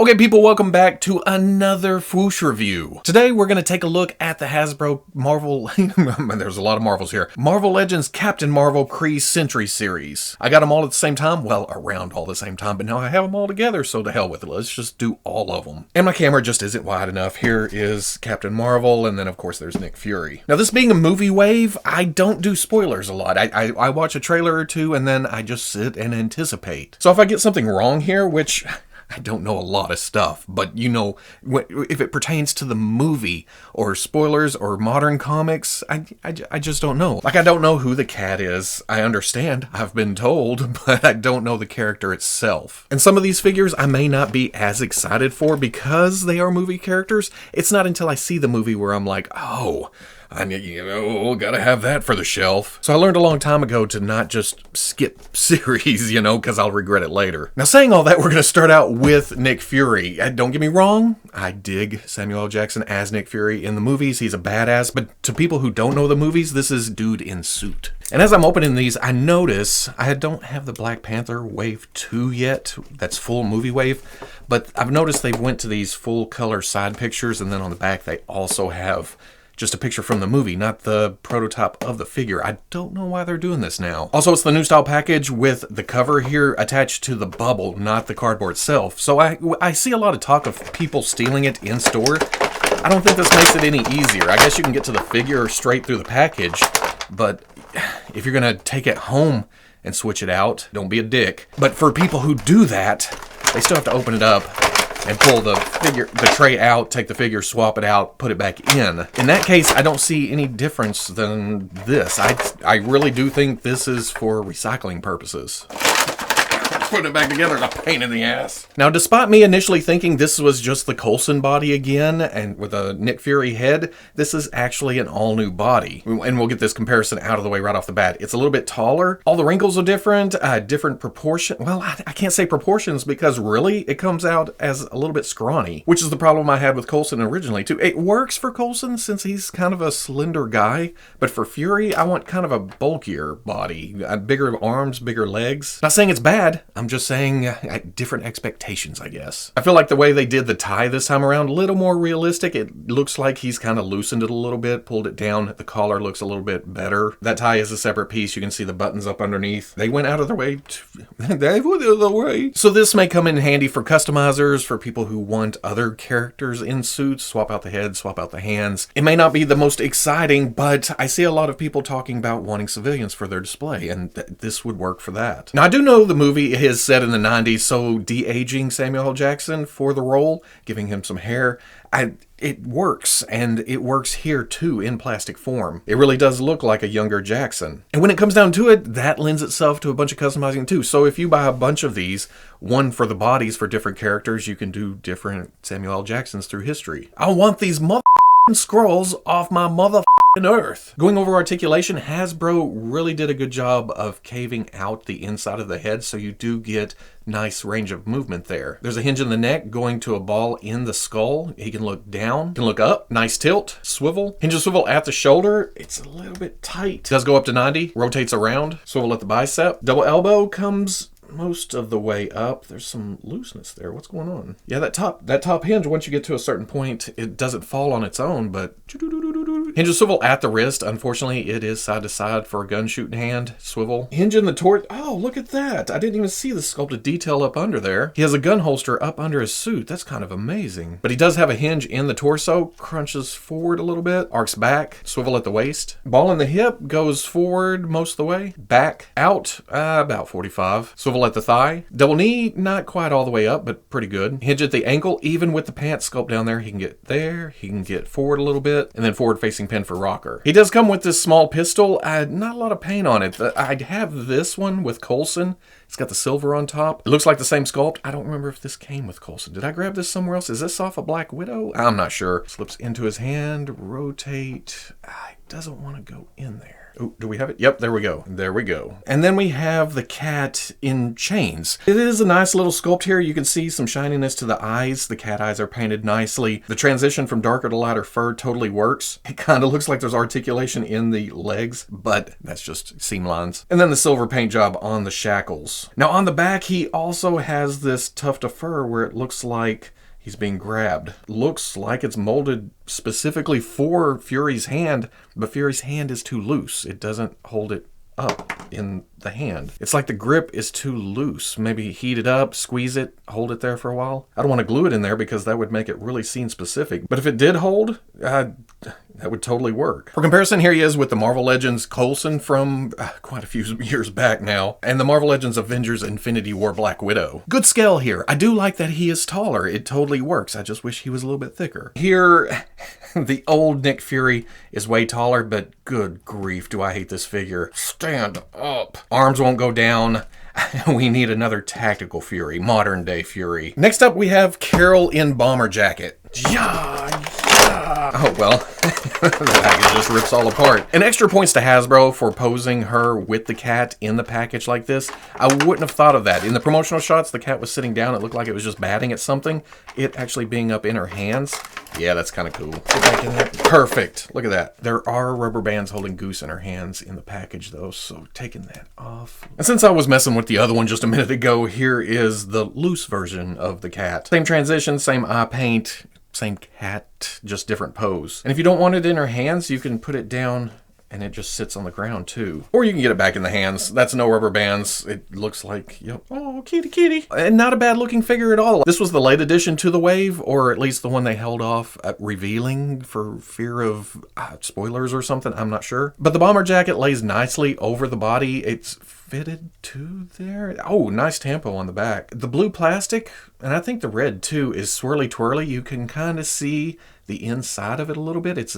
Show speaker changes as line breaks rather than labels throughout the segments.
Okay, people, welcome back to another Fwoosh review. Today, we're going to take a look at the Hasbro Marvel... there's a lot of Marvels here. Marvel Legends Captain Marvel Kree Sentry series. I got them all at the same time. Well, around all the same time, but now I have them all together, so to hell with it. Let's just do all of them. And my camera just isn't wide enough. Here is Captain Marvel, and then, of course, there's Nick Fury. Now, this being a movie wave, I don't do spoilers a lot. I watch a trailer or two, and then I just sit and anticipate. So if I get something wrong here, which... I don't know a lot of stuff, but you know, if it pertains to the movie or spoilers or modern comics, I just don't know. Like, I don't know who the cat is. I understand, I've been told, but I don't know the character itself. And some of these figures I may not be as excited for because they are movie characters. It's not until I see the movie where I'm like, oh, gotta have that for the shelf. So I learned a long time ago to not just skip series, because I'll regret it later. Now, saying all that, we're gonna start out with Nick Fury. Don't get me wrong, I dig Samuel L. Jackson as Nick Fury in the movies. He's a badass, but to people who don't know the movies, this is dude in suit. And as I'm opening these, I notice I don't have the Black Panther Wave 2 yet. That's full movie wave. But I've noticed they went to these full color side pictures, and then on the back they also have just a picture from the movie, not the prototype of the figure. I don't know why they're doing this now. Also, it's the new style package with the cover here attached to the bubble, not the cardboard itself. So I see a lot of talk of people stealing it in store. I don't think this makes it any easier. I guess you can get to the figure straight through the package, but if you're gonna take it home and switch it out, don't be a dick. But for people who do that, they still have to open it up and pull the tray out, take the figure, swap it out, put it back in. In that case, I don't see any difference than this. I really do think this is for recycling purposes. Putting it back together is a pain in the ass. Now, despite me initially thinking this was just the Coulson body again, and with a Nick Fury head, this is actually an all-new body. And we'll get this comparison out of the way right off the bat. It's a little bit taller. All the wrinkles are different, different proportion. Well, I can't say proportions because really, it comes out as a little bit scrawny, which is the problem I had with Coulson originally, too. It works for Coulson since he's kind of a slender guy, but for Fury, I want kind of a bulkier body, bigger arms, bigger legs. Not saying it's bad. I'm just saying different expectations, I guess. I feel like the way they did the tie this time around, a little more realistic. It looks like he's kind of loosened it a little bit, pulled it down. The collar looks a little bit better. That tie is a separate piece. You can see the buttons up underneath. They went out of their way. So this may come in handy for customizers, for people who want other characters in suits. Swap out the head, swap out the hands. It may not be the most exciting, but I see a lot of people talking about wanting civilians for their display, and this would work for that. Now, I do know the movie is set in the 90s, so de-aging Samuel L. Jackson for the role, giving him some hair, it works, and it works here too in plastic form. It really does look like a younger Jackson. And when it comes down to it, that lends itself to a bunch of customizing too. So if you buy a bunch of these, one for the bodies for different characters, you can do different Samuel L. Jacksons through history. I want these scrolls off my earth. Going over articulation, Hasbro really did a good job of caving out the inside of the head, so you do get nice range of movement there. There's a hinge in the neck going to a ball in the skull. He can look down, can look up, nice tilt, swivel. Hinge and swivel at the shoulder. It's a little bit tight. Does go up to 90, rotates around, swivel at the bicep. Double elbow comes most of the way up. There's some looseness there. What's going on? Yeah, that top hinge, once you get to a certain point, it doesn't fall on its own, but hinge and swivel at the wrist. Unfortunately, it is side to side for a gun shooting hand. Swivel. Hinge in the torso. Oh, look at that. I didn't even see the sculpted detail up under there. He has a gun holster up under his suit. That's kind of amazing. But he does have a hinge in the torso. Crunches forward a little bit. Arcs back. Swivel at the waist. Ball in the hip goes forward most of the way. Back out about 45. Swivel at the thigh. Double knee, not quite all the way up, but pretty good. Hinge at the ankle. Even with the pants sculpt down there, he can get there. He can get forward a little bit. And then forward facing pin for rocker. He does come with this small pistol. Not a lot of paint on it. I have this one with Coulson. It's got the silver on top. It looks like the same sculpt. I don't remember if this came with Coulson. Did I grab this somewhere else? Is this off a Black Widow? I'm not sure. Slips into his hand. Rotate. It doesn't want to go in there. Oh, do we have it? Yep, there we go. There we go. And then we have the cat in chains. It is a nice little sculpt here. You can see some shininess to the eyes. The cat eyes are painted nicely. The transition from darker to lighter fur totally works. It kind of looks like there's articulation in the legs, but that's just seam lines. And then the silver paint job on the shackles. Now on the back, he also has this tuft of fur where it looks like he's being grabbed. Looks like it's molded specifically for Fury's hand, but Fury's hand is too loose. It doesn't hold it up in the hand. It's like the grip is too loose. Maybe heat it up, squeeze it, hold it there for a while. I don't want to glue it in there because that would make it really scene specific. But if it did hold, that would totally work. For comparison, here he is with the Marvel Legends Coulson from quite a few years back now, and the Marvel Legends Avengers Infinity War Black Widow. Good scale here. I do like that he is taller. It totally works. I just wish he was a little bit thicker. Here, the old Nick Fury is way taller, but good grief, do I hate this figure. Stand up. Arms won't go down. We need another tactical Fury, modern day Fury. Next up, we have Carol in bomber jacket. Oh, well, the package just rips all apart. And extra points to Hasbro for posing her with the cat in the package like this. I wouldn't have thought of that. In the promotional shots, the cat was sitting down. It looked like it was just batting at something. It actually being up in her hands. Yeah, that's kind of cool. Get back in there. Perfect. Look at that. There are rubber bands holding Goose in her hands in the package, though, so taking that off. And since I was messing with the other one just a minute ago, here is the loose version of the cat. Same transition, same eye paint, same cat, just different pose. And if you don't want it in her hands, you can put it down and it just sits on the ground too. Or you can get it back in the hands. That's no rubber bands. It looks like, yep, oh, kitty kitty. And not a bad looking figure at all. This was the late addition to the wave, or at least the one they held off at revealing for fear of spoilers or something. I'm not sure. But the bomber jacket lays nicely over the body. It's fitted to there. Oh, nice tempo on the back. The blue plastic, and I think the red too, is swirly twirly. You can kind of see the inside of it a little bit. It's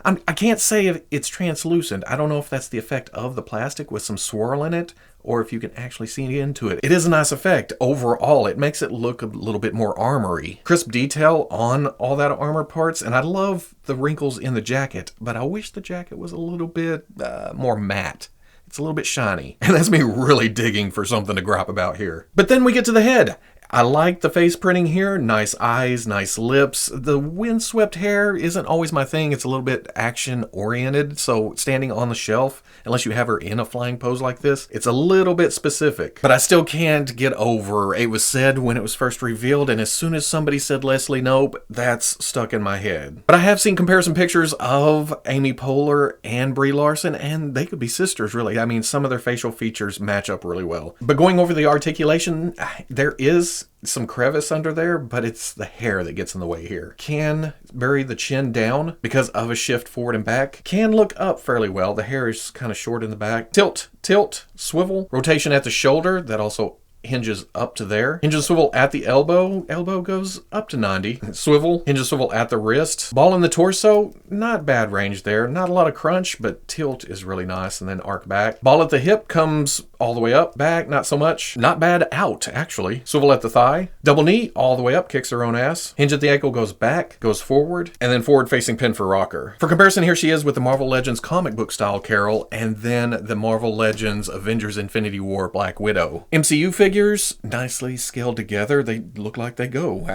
I can't say if it's translucent. I don't know if that's the effect of the plastic with some swirl in it, or if you can actually see into it. It is a nice effect overall. It makes it look a little bit more armory. Crisp detail on all that armor parts, and I love the wrinkles in the jacket, but I wish the jacket was a little bit more matte. It's a little bit shiny, and that's me really digging for something to gripe about here. But then we get to the head. I like the face printing here. Nice eyes, nice lips. The windswept hair isn't always my thing. It's a little bit action oriented. So standing on the shelf, unless you have her in a flying pose like this, it's a little bit specific. But I still can't get over, it was said when it was first revealed, and as soon as somebody said Leslie Knope, that's stuck in my head. But I have seen comparison pictures of Amy Poehler and Brie Larson, and they could be sisters, really. I mean, some of their facial features match up really well. But going over the articulation, there is some crevice under there, but it's the hair that gets in the way here. Can bury the chin down because of a shift forward and back. Can look up fairly well. The hair is kind of short in the back. Tilt, swivel. Rotation at the shoulder. That also hinges up to there. Hinges swivel at the elbow. Elbow goes up to 90. Swivel. Hinges swivel at the wrist. Ball in the torso. Not bad range there. Not a lot of crunch, but tilt is really nice. And then arc back. Ball at the hip comes all the way up. Back, not so much. Not bad out, actually. Swivel at the thigh. Double knee all the way up. Kicks her own ass. Hinge at the ankle goes back. Goes forward. And then forward facing pin for rocker. For comparison, here she is with the Marvel Legends comic book style Carol. And then the Marvel Legends Avengers Infinity War Black Widow. MCU figures, nicely scaled together. They look like they go.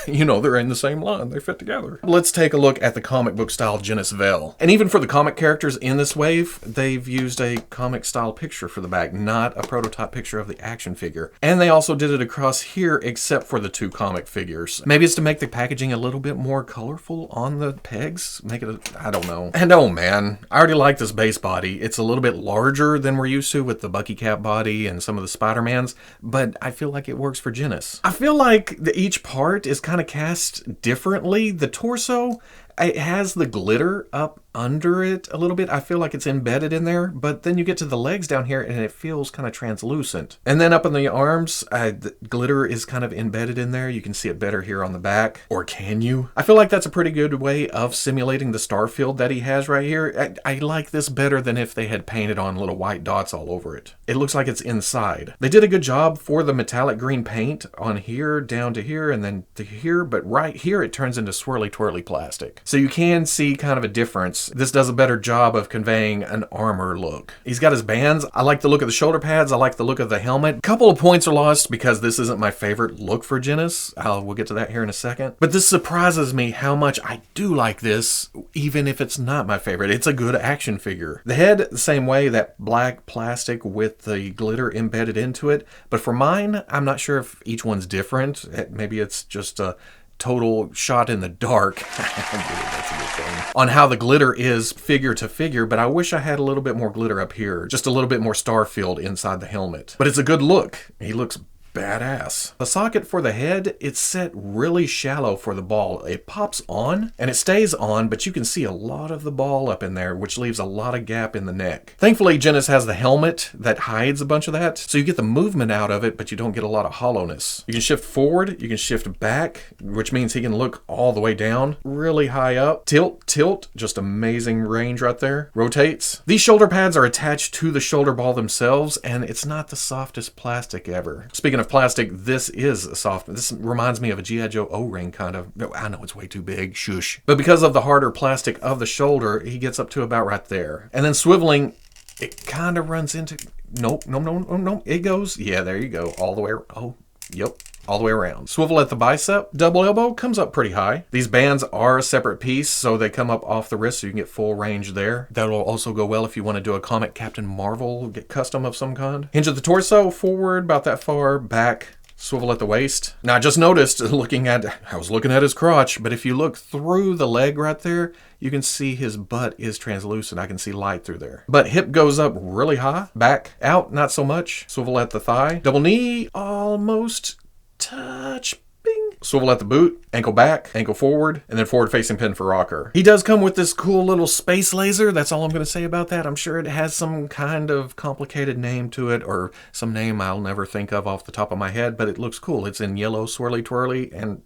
You know, they're in the same line. They fit together. Let's take a look at the comic book style Genis-Vell. And even for the comic characters in this wave, they've used a comic style picture for the back, not a prototype picture of the action figure. And they also did it across here, except for the two comic figures. Maybe it's to make the packaging a little bit more colorful on the pegs. Make it I don't know. And oh man, I already like this base body. It's a little bit larger than we're used to with the Bucky Cap body and some of the Spider-Mans, but I feel like it works for Genis. I feel like each part is kind of cast differently. The torso, it has the glitter up under it a little bit. I feel like it's embedded in there, but then you get to the legs down here and it feels kind of translucent. And then up in the arms, the glitter is kind of embedded in there. You can see it better here on the back. Or can you? I feel like that's a pretty good way of simulating the star field that he has right here. I like this better than if they had painted on little white dots all over it. It looks like it's inside. They did a good job for the metallic green paint on here, down to here, and then to here, but right here it turns into swirly twirly plastic. So you can see kind of a difference parts. This does a better job of conveying an armor look. He's got his bands. I like the look of the shoulder pads. I like the look of the helmet. A couple of points are lost because this isn't my favorite look for Genis. We'll get to that here in a second. But this surprises me how much I do like this, even if it's not my favorite. It's a good action figure. The head, the same way, that black plastic with the glitter embedded into it. But for mine, I'm not sure if each one's different. Maybe it's just a total shot in the dark. That's a good thing. On how the glitter is figure to figure, but I wish I had a little bit more glitter up here. Just a little bit more star filled inside the helmet. But it's a good look. He looks badass. The socket for the head, it's set really shallow for the ball. It pops on and it stays on, but you can see a lot of the ball up in there, which leaves a lot of gap in the neck. Thankfully, Genis has the helmet that hides a bunch of that, so you get the movement out of it, but you don't get a lot of hollowness. You can shift forward, you can shift back, which means he can look all the way down, really high up. Tilt, just amazing range right there. Rotates. These shoulder pads are attached to the shoulder ball themselves, and it's not the softest plastic ever. Speaking of plastic, this is soft. This reminds me of a G.I. Joe O-ring kind of. I know it's way too big, shush. But because of the harder plastic of the shoulder, he gets up to about right there. And then swiveling, it kind of runs into, nope, no, it goes, yeah, there you go, all the way, oh, yep. All the way around. Swivel at the bicep. Double elbow comes up pretty high. These bands are a separate piece, so they come up off the wrist so you can get full range there. That'll also go well if you want to do a comic Captain Marvel, get custom of some kind. Hinge at the torso, forward about that far, back. Swivel at the waist. Now I just noticed, I was looking at his crotch, but if you look through the leg right there, you can see his butt is translucent. I can see light through there. But hip goes up really high. Back out, not so much. Swivel at the thigh. Double knee, almost touch, bing. Swivel at the boot, ankle back, ankle forward, and then forward facing pin for rocker. He does come with this cool little space laser. That's all I'm going to say about that. I'm sure it has some kind of complicated name to it, or some name I'll never think of off the top of my head, but it looks cool. It's in yellow swirly twirly, and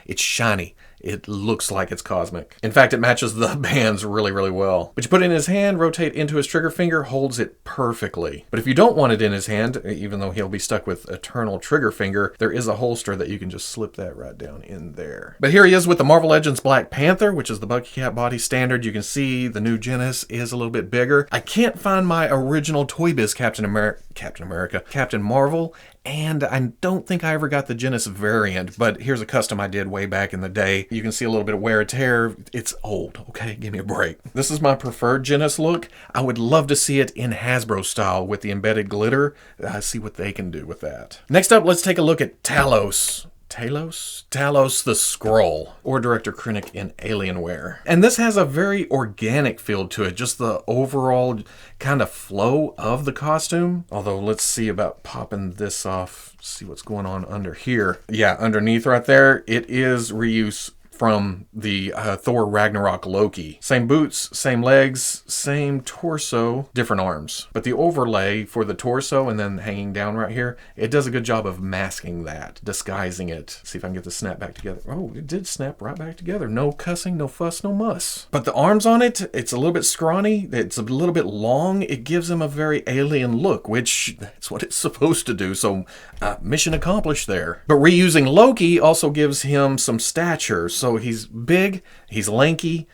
it's shiny. It looks like it's cosmic. In fact, it matches the bands really, really well. But you put it in his hand, rotate into his trigger finger, holds it perfectly. But if you don't want it in his hand, even though he'll be stuck with eternal trigger finger, there is a holster that you can just slip that right down in there. But here he is with the Marvel Legends Black Panther, which is the Bucky-Cat body standard. You can see the new Genis is a little bit bigger. I can't find my original Toy Biz Captain Marvel, and I don't think I ever got the Genis variant, but here's a custom I did way back in the day. You can see a little bit of wear and tear. It's old, okay? Give me a break. This is my preferred Genis look. I would love to see it in Hasbro style with the embedded glitter. See what they can do with that. Next up, let's take a look at Talos. Talos the Skrull, or Director Krennic in Alienware. And this has a very organic feel to it, just the overall kind of flow of the costume. Although, let's see about popping this off, see what's going on under here. Yeah, underneath right there, it is reuse from the Thor Ragnarok Loki. Same boots, same legs, same torso, different arms. But the overlay for the torso and then hanging down right here, it does a good job of masking that, disguising it. See if I can get the snap back together. Oh, it did snap right back together. No cussing, no fuss, no muss. But the arms on it, it's a little bit scrawny. It's a little bit long. It gives him a very alien look, which that's what it's supposed to do. So mission accomplished there. But reusing Loki also gives him some stature. So he's big, he's lanky,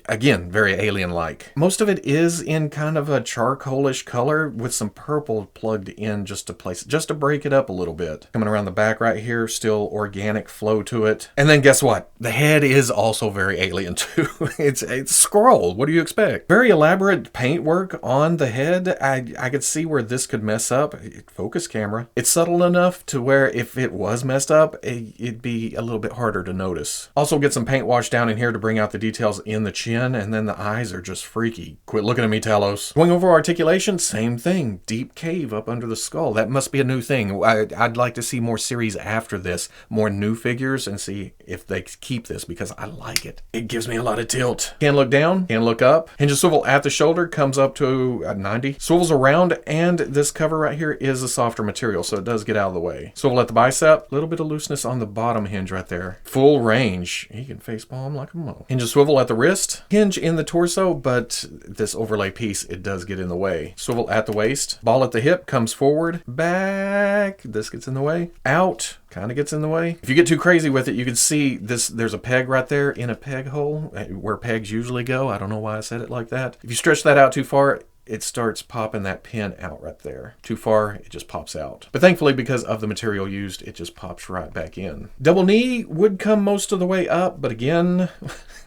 again, very alien-like. Most of it is in kind of a charcoalish color with some purple plugged in just to break it up a little bit. Coming around the back right here, still organic flow to it. And then guess what? The head is also very alien too. It's Skrull. What do you expect? Very elaborate paintwork on the head. I could see where this could mess up. Focus camera. It's subtle enough to where if it was messed up, it'd be a little bit harder to notice. Also get some paint wash down in here to bring out the details in the chin, and then the eyes are just freaky. Quit looking at me, Talos. Going over articulation, same thing. Deep cave up under the skull. That must be a new thing. I'd like to see more series after this, more new figures, and see if they keep this, because I like it. It gives me a lot of tilt. Can look down, can look up. Hinge and swivel at the shoulder, comes up to 90. Swivels around, and this cover right here is a softer material, so it does get out of the way. Swivel at the bicep, a little bit of looseness on the bottom hinge right there. Full range. He can face palm like a mo. Hinge and swivel at the wrist. Hinge in the torso, but this overlay piece, it does get in the way. Swivel at the waist. Ball at the hip, comes forward. Back. This gets in the way. Out. kind of gets in the way. If you get too crazy with it, you can see this. There's a peg right there in a peg hole where pegs usually go. I don't know why I said it like that. If you stretch that out too far, it starts popping that pin out right there. Too far, it just pops out. But thankfully, because of the material used, it just pops right back in. Double knee would come most of the way up, but again,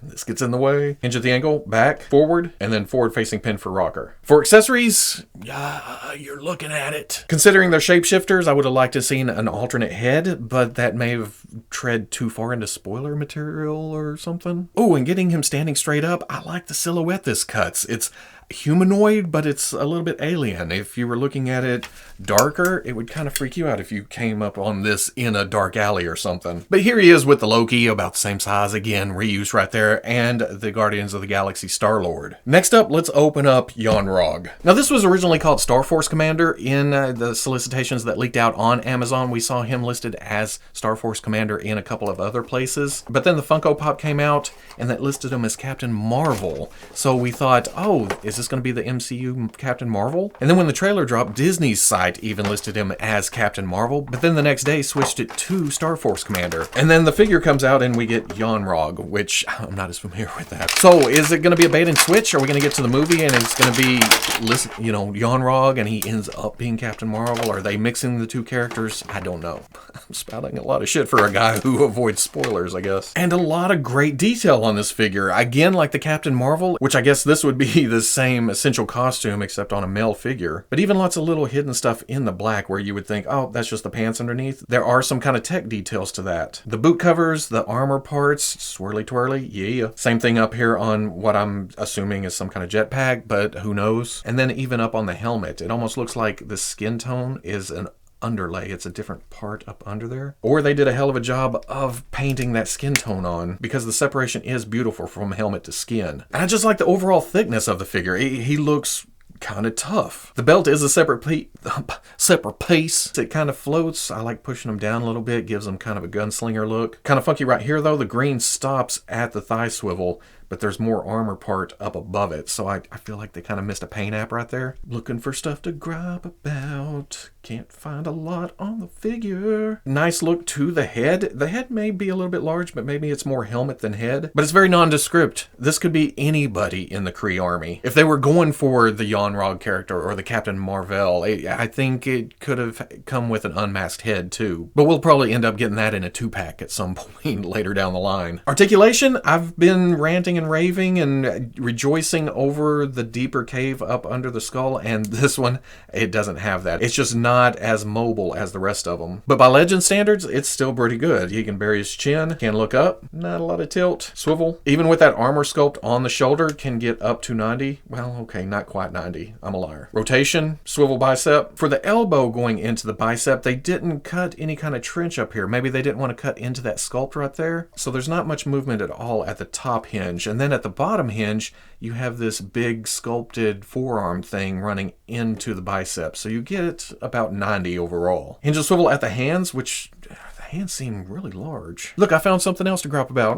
this gets in the way. Hinge at the ankle, back, forward, and then forward-facing pin for rocker. For accessories, you're looking at it. Considering they're shapeshifters, I would have liked to have seen an alternate head, but that may have tread too far into spoiler material or something. Oh, and getting him standing straight up, I like the silhouette this cuts. It's humanoid, but it's a little bit alien. If you were looking at it darker, it would kind of freak you out if you came up on this in a dark alley or something. But here he is with the Loki, about the same size, again, reuse right there, and the Guardians of the Galaxy Star-Lord. Next up, let's open up Yon-Rogg. Now, this was originally called Star Force Commander. In the solicitations that leaked out on Amazon, we saw him listed as Star Force Commander in a couple of other places. But then the Funko Pop came out, and that listed him as Captain Mar-Vell. So we thought, oh, is this going to be the MCU Captain Mar-Vell? And then when the trailer dropped, Disney's site even listed him as Captain Mar-Vell, but then the next day switched it to Star Force Commander. And then the figure comes out and we get Yon-Rogg, which I'm not as familiar with that. So is it going to be a bait and switch? Are we going to get to the movie and it's going to be, you know, Yon-Rogg and he ends up being Captain Mar-Vell? Are they mixing the two characters? I don't know. I'm spouting a lot of shit for a guy who avoids spoilers, I guess. And a lot of great detail on this figure. Again, like the Captain Mar-Vell, which I guess this would be the same essential costume except on a male figure. But even lots of little hidden stuff in the black where you would think, oh, that's just the pants underneath. There are some kind of tech details to that. The boot covers, the armor parts, swirly twirly, yeah. Same thing up here on what I'm assuming is some kind of jetpack, but who knows? And then even up on the helmet, it almost looks like the skin tone is an underlay. It's a different part up under there. Or they did a hell of a job of painting that skin tone on because the separation is beautiful from helmet to skin. And I just like the overall thickness of the figure. He looks kind of tough. The belt is a separate piece. It kind of floats. I like pushing them down a little bit. Gives them kind of a gunslinger look. Kind of funky right here though. The green stops at the thigh swivel, but there's more armor part up above it. So I feel like they kind of missed a paint app right there. Looking for stuff to gripe about. Can't find a lot on the figure. Nice look to the head. The head may be a little bit large, but maybe it's more helmet than head. But it's very nondescript. This could be anybody in the Kree army. If they were going for the Yon-Rogg character or the Captain Mar-Vell, I think it could have come with an unmasked head too. But we'll probably end up getting that in a 2-pack at some point later down the line. Articulation, I've been ranting and raving and rejoicing over the deeper cave up under the skull, and this one, it doesn't have that. It's just not as mobile as the rest of them. But by Legend standards, it's still pretty good. He can bury his chin, can look up, not a lot of tilt, swivel. Even with that armor sculpt on the shoulder, can get up to 90. Well, okay, not quite 90. I'm a liar. Rotation, swivel bicep. For the elbow going into the bicep, they didn't cut any kind of trench up here. Maybe they didn't want to cut into that sculpt right there. So there's not much movement at all at the top hinge. And then at the bottom hinge, you have this big sculpted forearm thing running into the bicep. So you get about 90 overall. Hinge and swivel at the hands, which the hands seem really large. Look, I found something else to gripe about.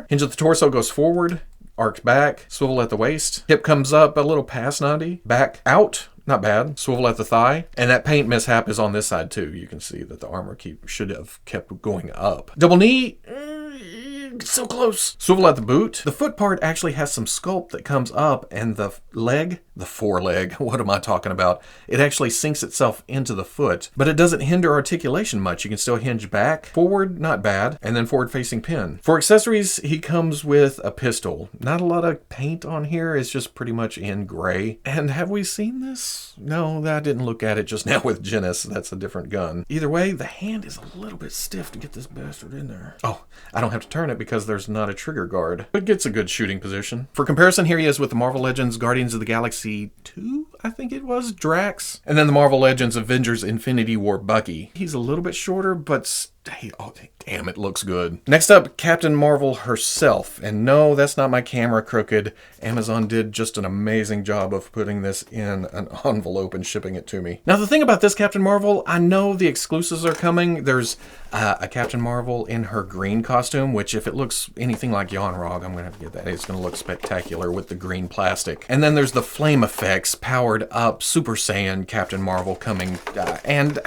Hinge at the torso goes forward, arced back, swivel at the waist. Hip comes up a little past 90, back out. Not bad. Swivel at the thigh. And that paint mishap is on this side too. You can see that the armor should have kept going up. Double knee. So close. Swivel at the boot. The foot part actually has some sculpt that comes up, and the leg, the foreleg, what am I talking about? It actually sinks itself into the foot, but it doesn't hinder articulation much. You can still hinge back, forward, not bad, and then forward facing pin. For accessories, he comes with a pistol. Not a lot of paint on here. It's just pretty much in gray. And have we seen this? No, I didn't look at it just now with Genis. That's a different gun. Either way, the hand is a little bit stiff to get this bastard in there. Oh, I don't have to turn it because there's not a trigger guard, but gets a good shooting position. For comparison, here he is with the Marvel Legends Guardians of the Galaxy 2, I think it was, Drax. And then the Marvel Legends Avengers Infinity War Bucky. He's a little bit shorter, but hey, oh, damn, it looks good. Next up, Captain Mar-Vell herself. And no, that's not my camera crooked. Amazon did just an amazing job of putting this in an envelope and shipping it to me. Now, the thing about this Captain Mar-Vell, I know the exclusives are coming. There's a Captain Mar-Vell in her green costume, which if it looks anything like Yon-Rogg, I'm going to have to get that. It's going to look spectacular with the green plastic. And then there's the flame effects, powered up Super Saiyan Captain Mar-Vell coming. And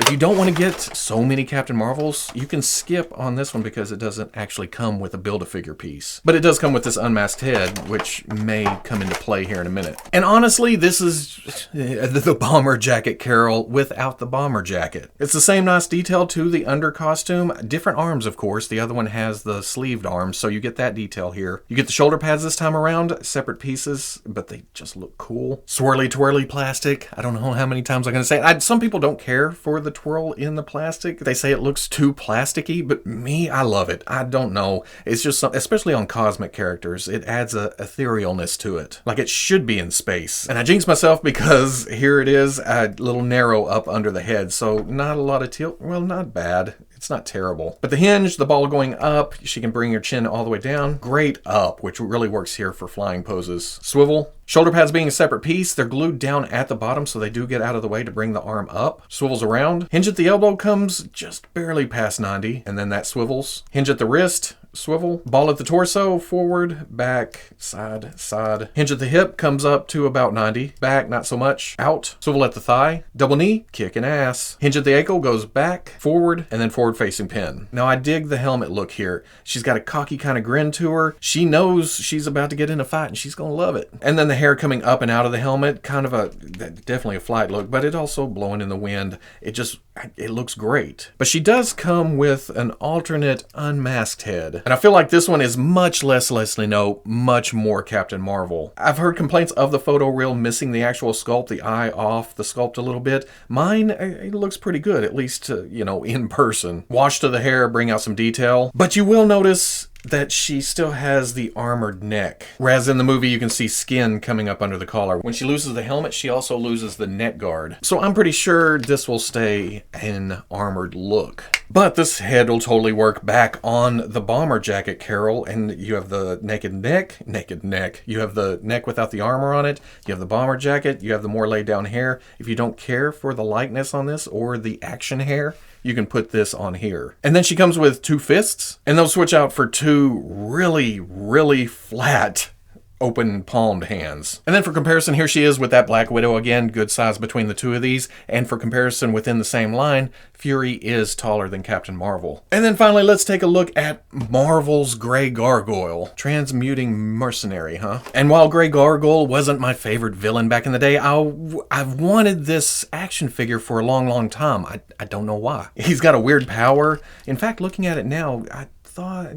If you don't want to get so many Captain Marvels, you can skip on this one because it doesn't actually come with a Build-A-Figure piece. But it does come with this unmasked head, which may come into play here in a minute. And honestly, this is the bomber jacket Carol without the bomber jacket. It's the same nice detail to the under costume. Different arms, of course. The other one has the sleeved arms, so you get that detail here. You get the shoulder pads this time around, separate pieces, but they just look cool. Swirly twirly plastic. I don't know how many times I'm going to say it. Some people don't care for the twirl in the plastic. They say it looks too plasticky, but me, I love it. I don't know. It's just something, especially on cosmic characters, it adds a etherealness to it. Like it should be in space. And I jinxed myself because here it is, a little narrow up under the head, so not a lot of tilt. Well, not bad. It's not terrible. But the hinge, the ball going up, she can bring your chin all the way down. Great up, which really works here for flying poses. Swivel. Shoulder pads being a separate piece, they're glued down at the bottom so they do get out of the way to bring the arm up. Swivels around. Hinge at the elbow comes just barely past 90, and then that swivels. Hinge at the wrist, swivel. Ball at the torso, forward, back, side, side. Hinge at the hip comes up to about 90. Back, not so much. Out. Swivel at the thigh. Double knee, kicking ass. Hinge at the ankle goes back, forward, and then forward facing pin. Now I dig the helmet look here. She's got a cocky kind of grin to her. She knows she's about to get in a fight and she's gonna love it. And then the hair coming up and out of the helmet, kind of definitely a flight look, but it also blowing in the wind. It looks great. But she does come with an alternate unmasked head. And I feel like this one is much less Leslie Knope, much more Captain Marvel. I've heard complaints of the photo reel missing the actual sculpt, the eye off the sculpt a little bit. Mine, it looks pretty good, at least, in person. Wash to the hair, bring out some detail. But you will notice that she still has the armored neck. Whereas in the movie, you can see skin coming up under the collar. When she loses the helmet, she also loses the neck guard. So I'm pretty sure this will stay an armored look. But this head will totally work back on the bomber jacket Carol, and you have the naked neck. You have the neck without the armor on it. You have the bomber jacket. You have the more laid down hair. If you don't care for the likeness on this or the action hair, you can put this on here. And then she comes with 2 fists, and they'll switch out for 2 really, really flat open palmed hands. And then for comparison, here she is with that Black Widow again, good size between the 2 of these. And for comparison within the same line, Fury is taller than Captain Marvel. And then finally, let's take a look at Marvel's Grey Gargoyle. Transmuting mercenary, huh? And while Grey Gargoyle wasn't my favorite villain back in the day, I've wanted this action figure for a long, long time. I don't know why. He's got a weird power. In fact, looking at it now, I thought,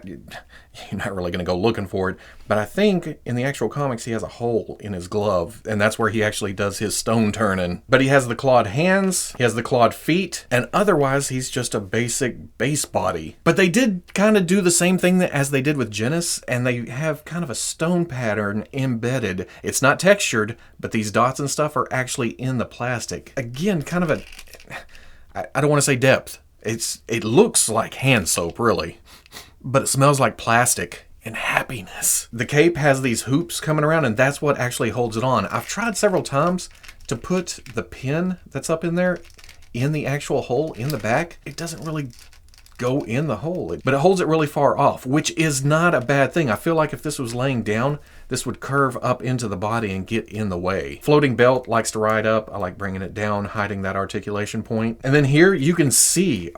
you're not really going to go looking for it, but I think in the actual comics he has a hole in his glove, and that's where he actually does his stone turning. But he has the clawed hands, he has the clawed feet, and otherwise he's just a basic base body. But they did kind of do the same thing as they did with Genis, and they have kind of a stone pattern embedded. It's not textured, but these dots and stuff are actually in the plastic. Again, kind of I don't want to say depth. It looks like hand soap, really. But it smells like plastic and happiness. The cape has these hoops coming around, and that's what actually holds it on. I've tried several times to put the pin that's up in there in the actual hole in the back. It doesn't really go in the hole, but it holds it really far off, which is not a bad thing. I feel like if this was laying down, this would curve up into the body and get in the way. Floating belt likes to ride up. I like bringing it down, hiding that articulation point. And then here you can see,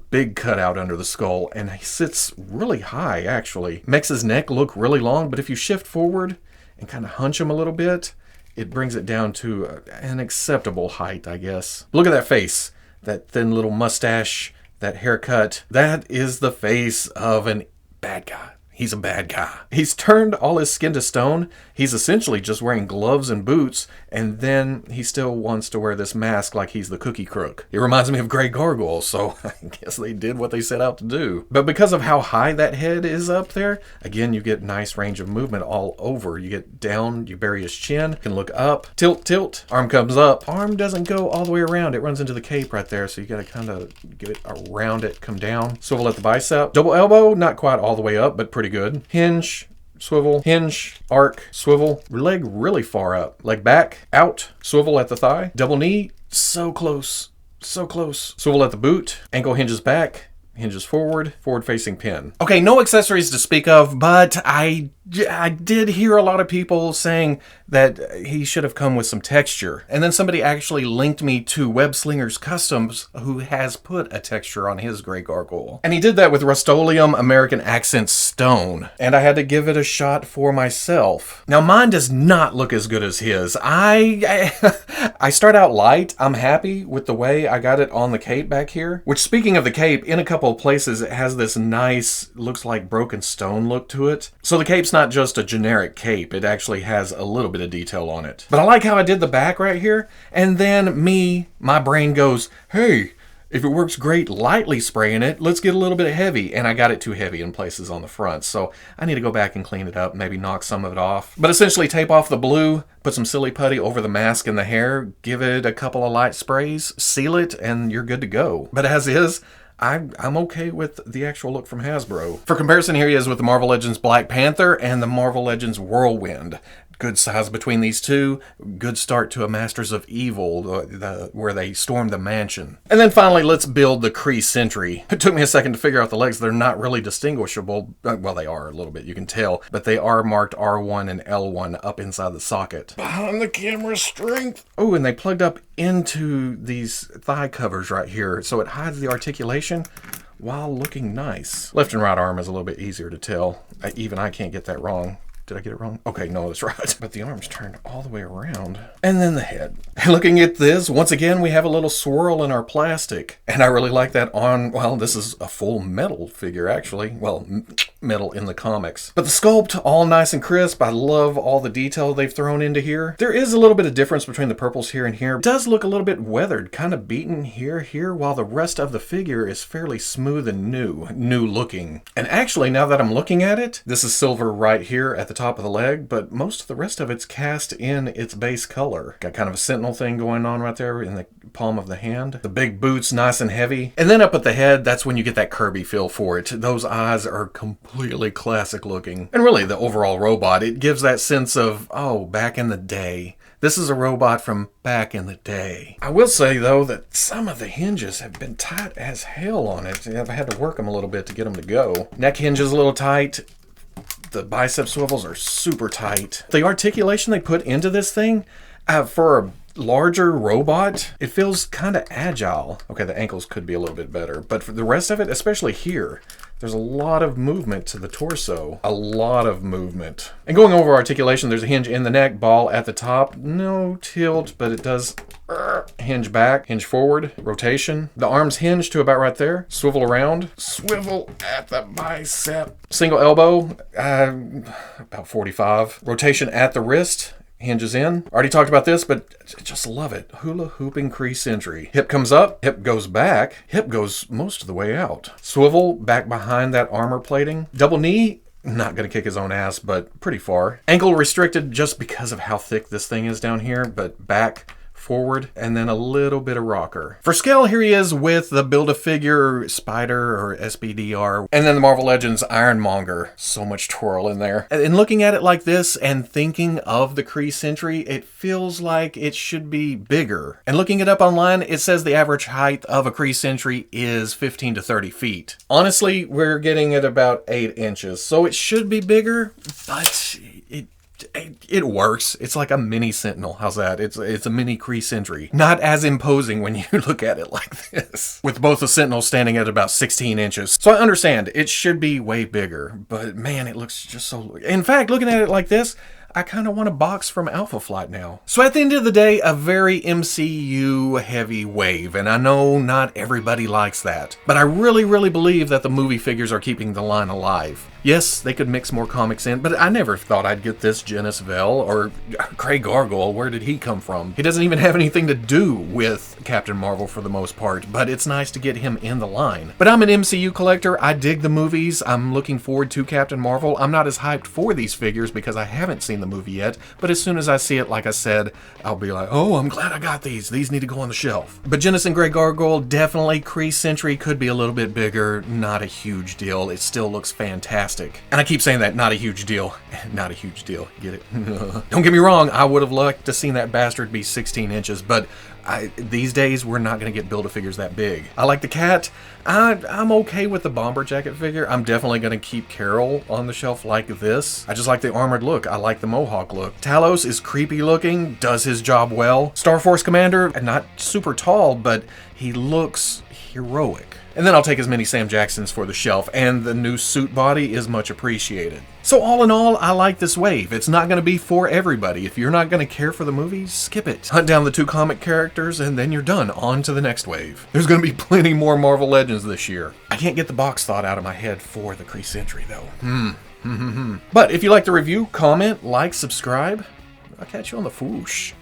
big cutout under the skull, and he sits really high, actually. Makes his neck look really long, but if you shift forward and kind of hunch him a little bit, it brings it down to an acceptable height, I guess. Look at that face, that thin little mustache, that haircut. That is the face of a bad guy. He's a bad guy. He's turned all his skin to stone. He's essentially just wearing gloves and boots, and then he still wants to wear this mask like he's the cookie crook. It reminds me of Grey Gargoyle, so I guess they did what they set out to do. But because of how high that head is up there, again, you get nice range of movement all over. You get down, you bury his chin, you can look up, tilt, tilt, arm comes up. Arm doesn't go all the way around. It runs into the cape right there, so you gotta kind of get it around it, come down. Swivel at the bicep. Double elbow, not quite all the way up, but pretty good. Hinge, swivel, hinge, arc, swivel, leg really far up, leg back, out, swivel at the thigh, double knee, so close, so close, swivel at the boot, ankle hinges back, hinges forward, forward-facing pin. Okay, no accessories to speak of, but I did hear a lot of people saying that he should have come with some texture. And then somebody actually linked me to Web Slingers Customs, who has put a texture on his Grey Gargoyle. And he did that with Rust-Oleum American Accent Stone. And I had to give it a shot for myself. Now, mine does not look as good as his. I start out light. I'm happy with the way I got it on the cape back here. Which, speaking of the cape, in a couple of places it has this nice, looks like broken stone look to it. So the cape's not just a generic cape, it actually has a little bit of detail on it. But I like how I did the back right here, and then my brain goes, hey, if it works great lightly spraying it, let's get a little bit heavy. And I got it too heavy in places on the front, so I need to go back and clean it up, maybe knock some of it off. But essentially tape off the blue, put some silly putty over the mask and the hair, give it a couple of light sprays, seal it, and you're good to go. But as is, I'm okay with the actual look from Hasbro. For comparison, here he is with the Marvel Legends Black Panther and the Marvel Legends Whirlwind. Good size between these two. Good start to a Masters of Evil, where they stormed the mansion. And then finally, let's build the Kree Sentry. It took me a second to figure out the legs. They're not really distinguishable. Well, they are a little bit, you can tell. But they are marked R1 and L1 up inside the socket. Behind the camera strength. Oh, and they plugged up into these thigh covers right here, so it hides the articulation while looking nice. Left and right arm is a little bit easier to tell. Even I can't get that wrong. Did I get it wrong? Okay, no, that's right. But the arm's turned all the way around. And then the head. Looking at this, once again, we have a little swirl in our plastic. And I really like that on, well, this is a full metal figure, actually. Well, metal in the comics. But the sculpt, all nice and crisp. I love all the detail they've thrown into here. There is a little bit of difference between the purples here and here. It does look a little bit weathered, kind of beaten here, while the rest of the figure is fairly smooth and new looking. And actually, now that I'm looking at it, this is silver right here at the top of the leg, but most of the rest of it's cast in its base color. Got kind of a sentinel thing going on right there in the palm of the hand. The big boots, nice and heavy. And then up at the head, that's when you get that Kirby feel for it. Those eyes are completely classic looking. And really, the overall robot, it gives that sense of, oh, back in the day. This is a robot from back in the day. I will say, though, that some of the hinges have been tight as hell on it. I've had to work them a little bit to get them to go. Neck hinge is a little tight. The bicep swivels are super tight. The articulation they put into this thing, for a larger robot, it feels kind of agile. Okay, the ankles could be a little bit better, but for the rest of it, especially here, there's a lot of movement to the torso. A lot of movement. And going over articulation, there's a hinge in the neck, ball at the top. No tilt, but it does hinge back, hinge forward, rotation. The arms hinge to about right there. Swivel around. Swivel at the bicep. Single elbow, about 45. Rotation at the wrist. Hinges in. Already talked about this, but just love it. Hula hooping Kree Sentry. Hip comes up, hip goes back, hip goes most of the way out. Swivel back behind that armor plating. Double knee, not gonna kick his own ass, but pretty far. Ankle restricted just because of how thick this thing is down here, but back, forward, and then a little bit of rocker. For scale, here he is with the Build-A-Figure Spider or SBDR, and then the Marvel Legends Ironmonger. So much twirl in there. And looking at it like this and thinking of the Kree Sentry, it feels like it should be bigger. And looking it up online, it says the average height of a Kree Sentry is 15 to 30 feet. Honestly, we're getting at about 8 inches, so it should be bigger, but it works. It's like a mini Sentinel. How's that? It's a mini Kree Sentry. Not as imposing when you look at it like this. With both the Sentinels standing at about 16 inches. So I understand, it should be way bigger, but man, it looks just so... In fact, looking at it like this, I kind of want a box from Alpha Flight now. So at the end of the day, a very MCU heavy wave, and I know not everybody likes that. But I really, really believe that the movie figures are keeping the line alive. Yes, they could mix more comics in, but I never thought I'd get this Genis-Vell or Grey Gargoyle. Where did he come from? He doesn't even have anything to do with Captain Marvel for the most part, but it's nice to get him in the line. But I'm an MCU collector. I dig the movies. I'm looking forward to Captain Marvel. I'm not as hyped for these figures because I haven't seen the movie yet, but as soon as I see it, like I said, I'll be like, oh, I'm glad I got these. These need to go on the shelf. But Genis and Grey Gargoyle, definitely. Kree Sentry could be a little bit bigger. Not a huge deal. It still looks fantastic. And I keep saying that, not a huge deal. Not a huge deal. Get it? Don't get me wrong, I would have liked to seen that bastard be 16 inches, but These days, we're not going to get Build-A-Figures that big. I like the cat. I'm okay with the bomber jacket figure. I'm definitely going to keep Carol on the shelf like this. I just like the armored look. I like the mohawk look. Talos is creepy looking, does his job well. Star Force Commander, not super tall, but he looks heroic. And then I'll take as many Sam Jacksons for the shelf, and the new suit body is much appreciated. So all in all, I like this wave. It's not going to be for everybody. If you're not going to care for the movie, skip it. Hunt down the 2 comic characters, and then you're done. On to the next wave. There's going to be plenty more Marvel Legends this year. I can't get the box thought out of my head for the Kree Sentry, though. But if you like the review, comment, like, subscribe. I'll catch you on the Fwoosh.